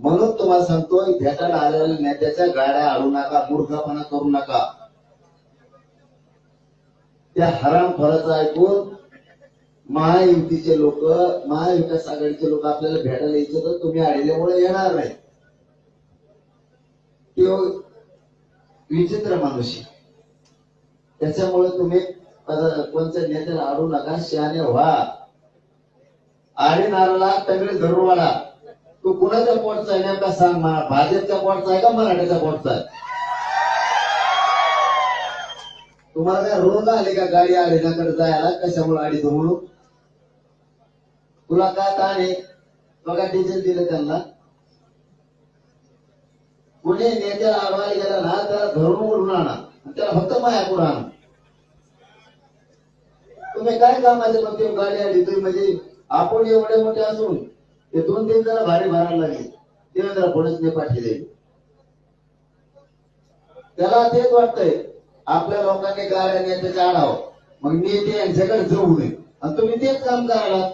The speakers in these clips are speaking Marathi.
म्हणून तुम्हाला सांगतोय, भेटायला आलेल्या नेत्याच्या गाड्या आडू नका, मूर्खपणा करू नका. त्या हरामखोराचं ऐकून महायुतीचे लोक, महाविकास आघाडीचे लोक आपल्याला भेटायला यायचे, तर तुम्ही आडल्यामुळे येणार नाही. तो विचित्र माणूस, त्याच्यामुळे तुम्ही कोणत्या नेत्याला आडू नका, शहाणे व्हा. आडीनाराला तगडे धरून वाढा. तू कुणाच्या पोटचा आहे नेमका सांग मला. भाजपच्या पोटचा आहे का मराठ्याच्या पोटचा आहे? तुम्हाला काय रोग आले का गाडी आडीनाकडे जायला? कशामुळे आडी तो म्हणून तुला काय ताण आहे? बघा डिझेल दिलं त्यांना. कुणी नेत्याला आडवायला गेला ना त्याला धरून ओढून आणा, त्याला फक्त मायापुढे आणा. तुम्ही काय कामाचे मग ते गाडी आली तुम्ही? म्हणजे आपण एवढे मोठे असून ते 2-3 जरा भारी भरायला लागले, ते जरा पुढेच नाही पाठी देईल. त्याला तेच वाटतंय आपल्या लोकांनी गाड्या नेत्याच्या आणावं, मग नेते यांच्याकडे जाऊ नये, आणि तुम्ही तेच काम करायला.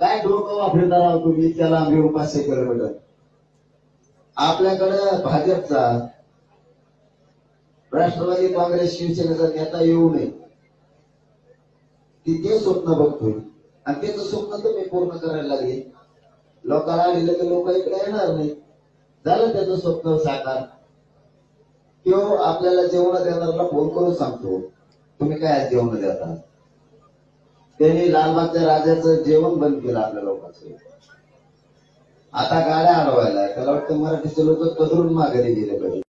काय डोकं वापरणार आहोत तुम्ही? त्याला आम्ही 500 किलोमीटर. आपल्याकडे भाजपचा, राष्ट्रवादी काँग्रेस, शिवसेनेचा नेता येऊ नये, ते स्वप्न बघतोय, आणि त्याचं स्वप्न तुम्ही पूर्ण करायला लागले. लोकांना आलेलं की लोक इकडे येणार नाही. झालं त्याचं स्वप्न साकार. तो आपल्याला जेवण देणाऱ्याला फोन करून सांगतो, तुम्ही काय जेवण देता? त्यांनी लालबागच्या राजाचं जेवण बंद केलं आपल्या लोकांचं. आता गाड्या अडवायला त्याला वाटतं मराठीचे लोक कदरून माघारी गेले पाहिजे.